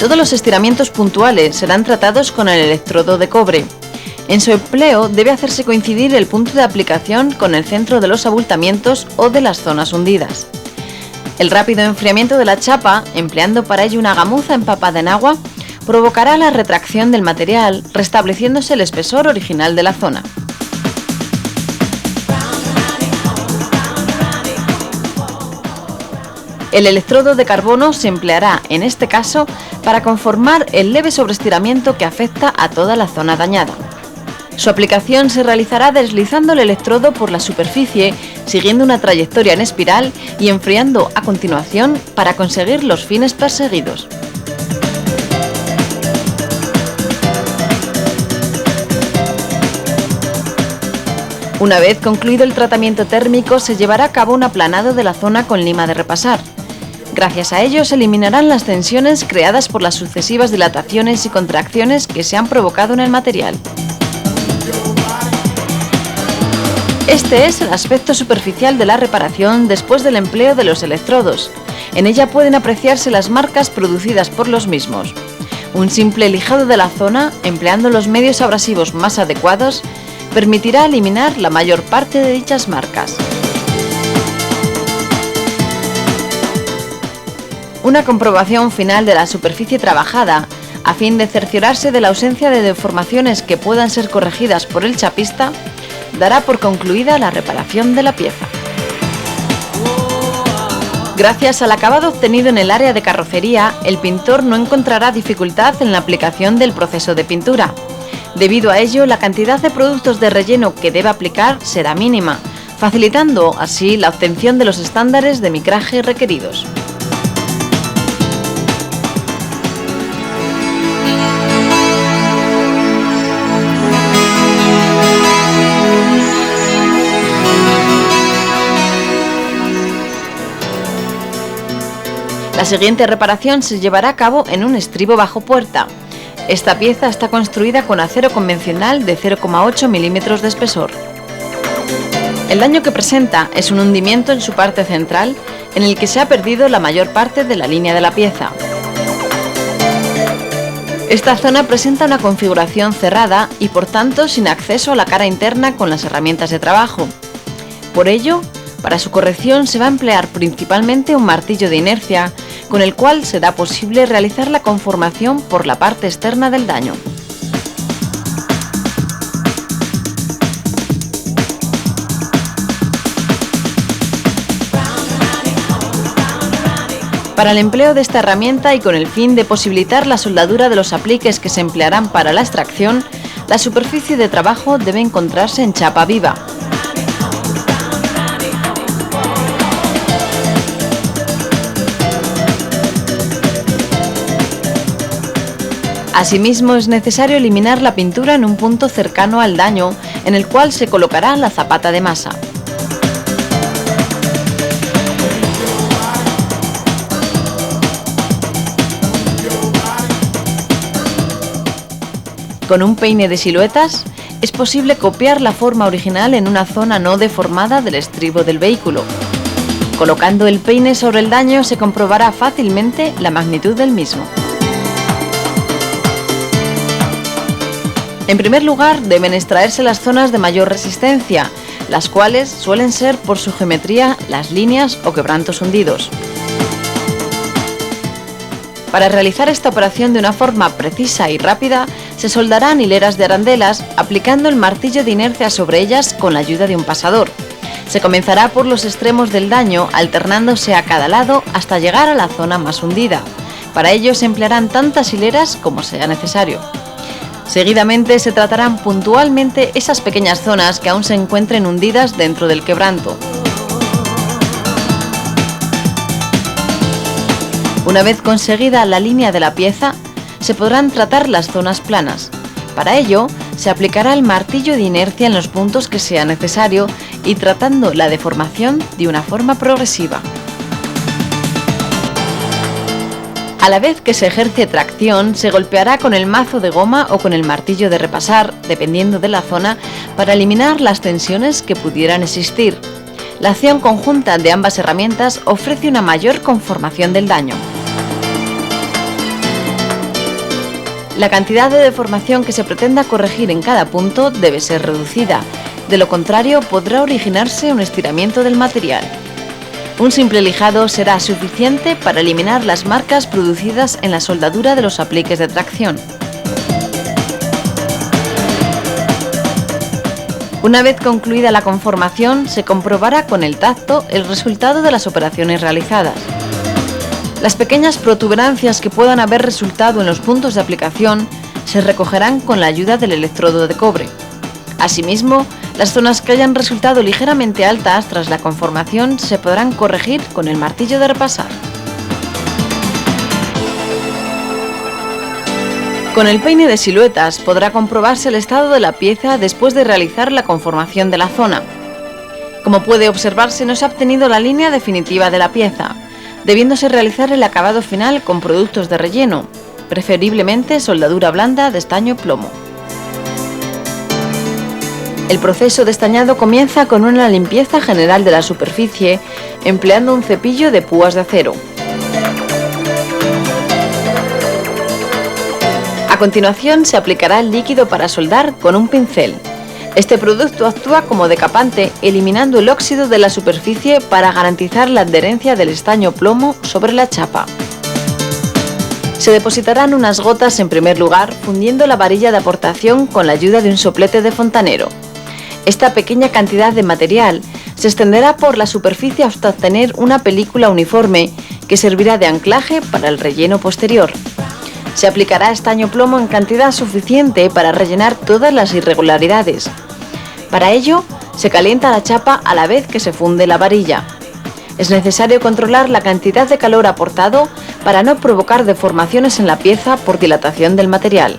Todos los estiramientos puntuales serán tratados con el electrodo de cobre. En su empleo debe hacerse coincidir el punto de aplicación con el centro de los abultamientos o de las zonas hundidas. El rápido enfriamiento de la chapa, empleando para ello una gamuza empapada en agua, provocará la retracción del material, restableciéndose el espesor original de la zona. El electrodo de carbono se empleará, en este caso, para conformar el leve sobreestiramiento que afecta a toda la zona dañada. Su aplicación se realizará deslizando el electrodo por la superficie, siguiendo una trayectoria en espiral y enfriando a continuación para conseguir los fines perseguidos. Una vez concluido el tratamiento térmico, se llevará a cabo un aplanado de la zona con lima de repasar. Gracias a ello se eliminarán las tensiones creadas por las sucesivas dilataciones y contracciones que se han provocado en el material. Este es el aspecto superficial de la reparación después del empleo de los electrodos. En ella pueden apreciarse las marcas producidas por los mismos. Un simple lijado de la zona, empleando los medios abrasivos más adecuados, permitirá eliminar la mayor parte de dichas marcas. Una comprobación final de la superficie trabajada, a fin de cerciorarse de la ausencia de deformaciones que puedan ser corregidas por el chapista, dará por concluida la reparación de la pieza. Gracias al acabado obtenido en el área de carrocería, el pintor no encontrará dificultad en la aplicación del proceso de pintura. Debido a ello, la cantidad de productos de relleno que debe aplicar será mínima, facilitando así la obtención de los estándares de micraje requeridos. La siguiente reparación se llevará a cabo en un estribo bajo puerta. Esta pieza está construida con acero convencional de 0,8 milímetros de espesor. El daño que presenta es un hundimiento en su parte central, en el que se ha perdido la mayor parte de la línea de la pieza. Esta zona presenta una configuración cerrada y por tanto sin acceso a la cara interna con las herramientas de trabajo. Por ello, para su corrección se va a emplear principalmente un martillo de inercia, con el cual será posible realizar la conformación por la parte externa del daño. Para el empleo de esta herramienta y con el fin de posibilitar la soldadura de los apliques que se emplearán para la extracción, la superficie de trabajo debe encontrarse en chapa viva. Asimismo, es necesario eliminar la pintura en un punto cercano al daño, en el cual se colocará la zapata de masa. Con un peine de siluetas, es posible copiar la forma original en una zona no deformada del estribo del vehículo. Colocando el peine sobre el daño se comprobará fácilmente la magnitud del mismo. En primer lugar, deben extraerse las zonas de mayor resistencia, las cuales suelen ser por su geometría las líneas o quebrantos hundidos. Para realizar esta operación de una forma precisa y rápida, se soldarán hileras de arandelas aplicando el martillo de inercia sobre ellas con la ayuda de un pasador. Se comenzará por los extremos del daño, alternándose a cada lado hasta llegar a la zona más hundida. Para ello se emplearán tantas hileras como sea necesario. Seguidamente se tratarán puntualmente esas pequeñas zonas que aún se encuentren hundidas dentro del quebranto. Una vez conseguida la línea de la pieza, se podrán tratar las zonas planas. Para ello, se aplicará el martillo de inercia en los puntos que sea necesario y tratando la deformación de una forma progresiva. A la vez que se ejerce tracción, se golpeará con el mazo de goma o con el martillo de repasar, dependiendo de la zona, para eliminar las tensiones que pudieran existir. La acción conjunta de ambas herramientas ofrece una mayor conformación del daño. La cantidad de deformación que se pretenda corregir en cada punto debe ser reducida, de lo contrario podrá originarse un estiramiento del material. Un simple lijado será suficiente para eliminar las marcas producidas en la soldadura de los apliques de tracción. Una vez concluida la conformación, se comprobará con el tacto el resultado de las operaciones realizadas. Las pequeñas protuberancias que puedan haber resultado en los puntos de aplicación se recogerán con la ayuda del electrodo de cobre. Asimismo, las zonas que hayan resultado ligeramente altas tras la conformación se podrán corregir con el martillo de repasar. Con el peine de siluetas podrá comprobarse el estado de la pieza después de realizar la conformación de la zona. Como puede observarse, no se ha obtenido la línea definitiva de la pieza, debiéndose realizar el acabado final con productos de relleno, preferiblemente soldadura blanda de estaño plomo. El proceso de estañado comienza con una limpieza general de la superficie, empleando un cepillo de púas de acero. A continuación se aplicará el líquido para soldar con un pincel. Este producto actúa como decapante, eliminando el óxido de la superficie para garantizar la adherencia del estaño plomo sobre la chapa. Se depositarán unas gotas en primer lugar, fundiendo la varilla de aportación con la ayuda de un soplete de fontanero. Esta pequeña cantidad de material se extenderá por la superficie hasta obtener una película uniforme que servirá de anclaje para el relleno posterior. Se aplicará estaño plomo en cantidad suficiente para rellenar todas las irregularidades. Para ello, se calienta la chapa a la vez que se funde la varilla. Es necesario controlar la cantidad de calor aportado para no provocar deformaciones en la pieza por dilatación del material.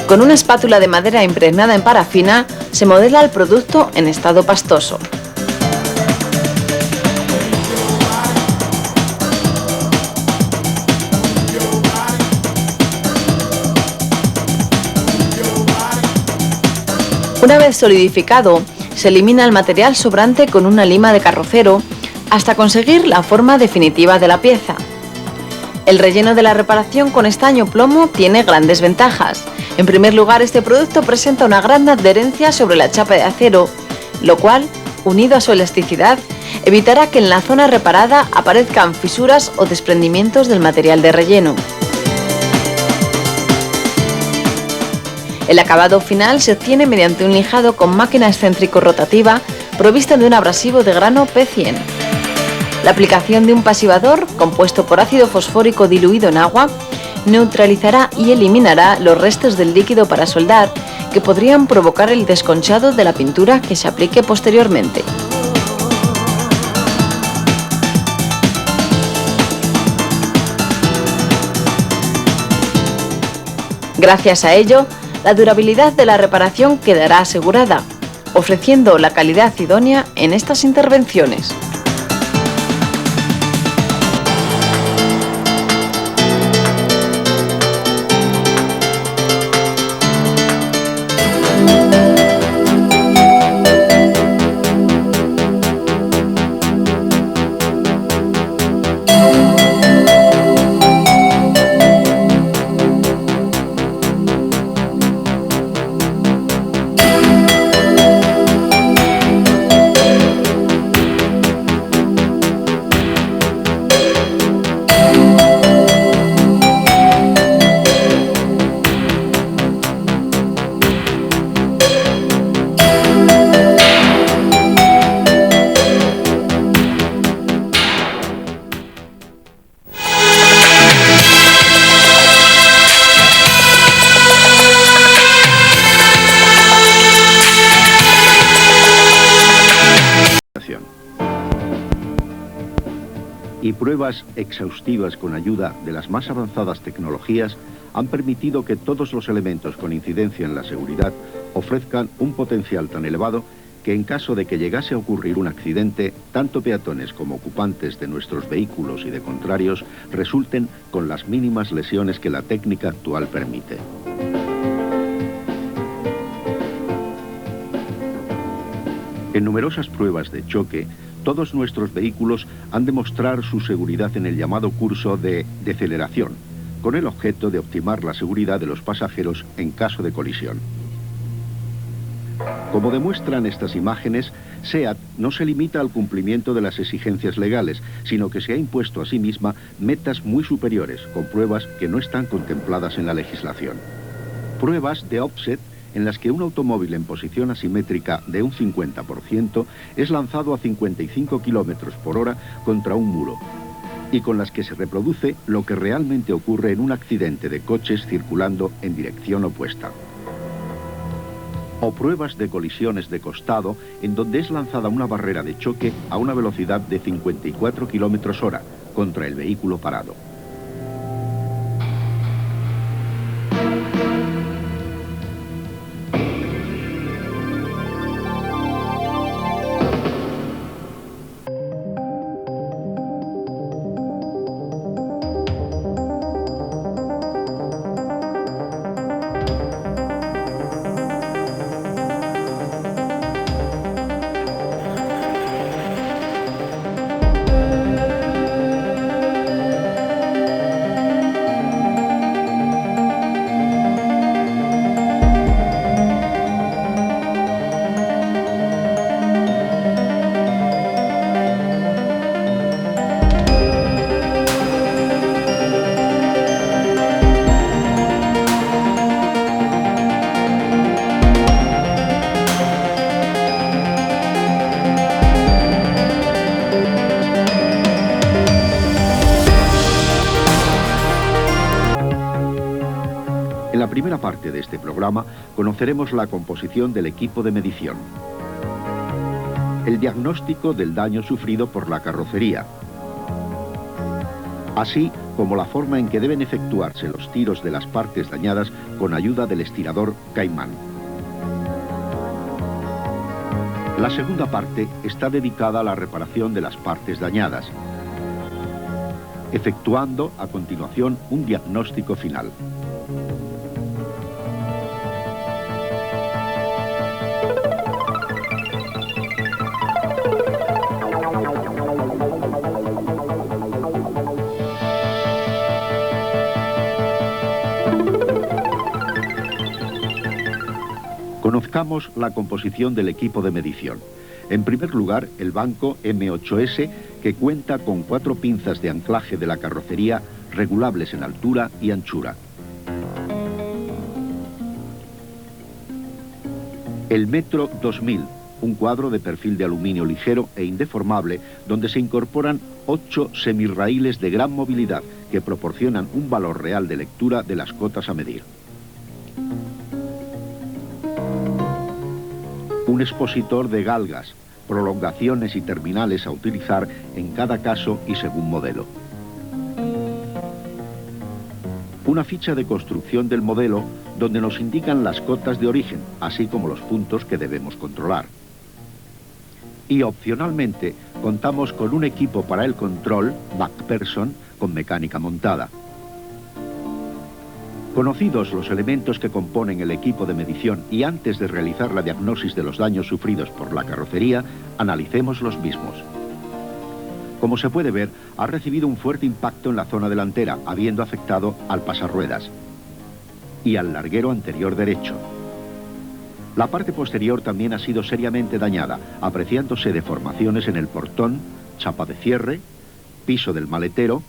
Con una espátula de madera impregnada en parafina, se modela el producto en estado pastoso. Una vez solidificado, se elimina el material sobrante con una lima de carrocero hasta conseguir la forma definitiva de la pieza. El relleno de la reparación con estaño plomo tiene grandes ventajas. En primer lugar, este producto presenta una gran adherencia sobre la chapa de acero, lo cual, unido a su elasticidad, evitará que en la zona reparada aparezcan fisuras o desprendimientos del material de relleno. El acabado final se obtiene mediante un lijado con máquina excéntrico-rotativa provista de un abrasivo de grano P100. La aplicación de un pasivador, compuesto por ácido fosfórico diluido en agua, neutralizará y eliminará los restos del líquido para soldar que podrían provocar el desconchado de la pintura que se aplique posteriormente. Gracias a ello, la durabilidad de la reparación quedará asegurada, ofreciendo la calidad idónea en estas intervenciones. Y pruebas exhaustivas con ayuda de las más avanzadas tecnologías han permitido que todos los elementos con incidencia en la seguridad ofrezcan un potencial tan elevado que en caso de que llegase a ocurrir un accidente, tanto peatones como ocupantes de nuestros vehículos y de contrarios resulten con las mínimas lesiones que la técnica actual permite. En numerosas pruebas de choque, todos nuestros vehículos han de mostrar su seguridad en el llamado curso de deceleración, con el objeto de optimar la seguridad de los pasajeros en caso de colisión. Como demuestran estas imágenes, SEAT no se limita al cumplimiento de las exigencias legales, sino que se ha impuesto a sí misma metas muy superiores, con pruebas que no están contempladas en la legislación. Pruebas de offset en las que un automóvil en posición asimétrica de un 50% es lanzado a 55 km/h contra un muro, y con las que se reproduce lo que realmente ocurre en un accidente de coches circulando en dirección opuesta. O pruebas de colisiones de costado en donde es lanzada una barrera de choque a una velocidad de 54 km/h contra el vehículo parado. En la primera parte de este programa conoceremos la composición del equipo de medición, el diagnóstico del daño sufrido por la carrocería, así como la forma en que deben efectuarse los tiros de las partes dañadas con ayuda del estirador Caimán. La segunda parte está dedicada a la reparación de las partes dañadas, efectuando a continuación un diagnóstico final. Conozcamos la composición del equipo de medición. En primer lugar, el banco M8S, que cuenta con 4 pinzas de anclaje de la carrocería regulables en altura y anchura. El Metro 2000, un cuadro de perfil de aluminio ligero e indeformable, donde se incorporan 8 semirraíles de gran movilidad que proporcionan un valor real de lectura de las cotas a medir. Un expositor de galgas, prolongaciones y terminales a utilizar en cada caso y según modelo. Una ficha de construcción del modelo donde nos indican las cotas de origen, así como los puntos que debemos controlar. Y opcionalmente contamos con un equipo para el control, MacPherson, con mecánica montada. Conocidos los elementos que componen el equipo de medición y antes de realizar la diagnosis de los daños sufridos por la carrocería, analicemos los mismos. Como se puede ver, ha recibido un fuerte impacto en la zona delantera, habiendo afectado al pasarruedas y al larguero anterior derecho. La parte posterior también ha sido seriamente dañada, apreciándose deformaciones en el portón, chapa de cierre, piso del maletero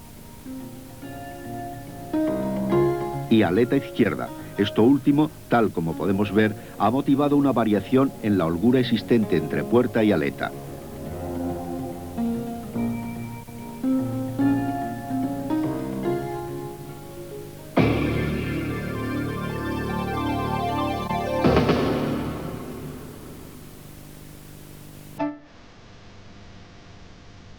y aleta izquierda. Esto último, tal como podemos ver, ha motivado una variación en la holgura existente entre puerta y aleta.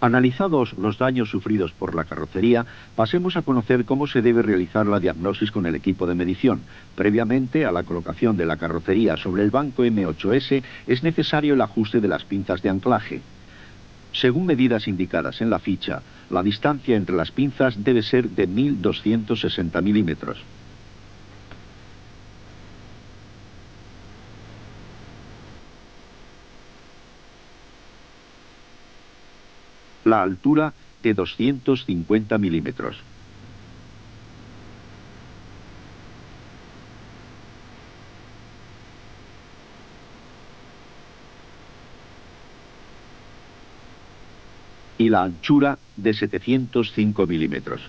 Analizados los daños sufridos por la carrocería, pasemos a conocer cómo se debe realizar la diagnosis con el equipo de medición. Previamente a la colocación de la carrocería sobre el banco M8S es necesario el ajuste de las pinzas de anclaje. Según medidas indicadas en la ficha, la distancia entre las pinzas debe ser de 1260 milímetros. la altura de 250 milímetros. Y la anchura de 705 milímetros.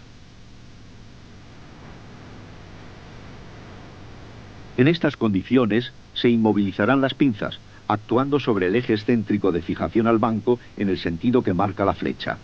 En estas condiciones se inmovilizarán las pinzas, actuando sobre el eje excéntrico de fijación al banco en el sentido que marca la flecha.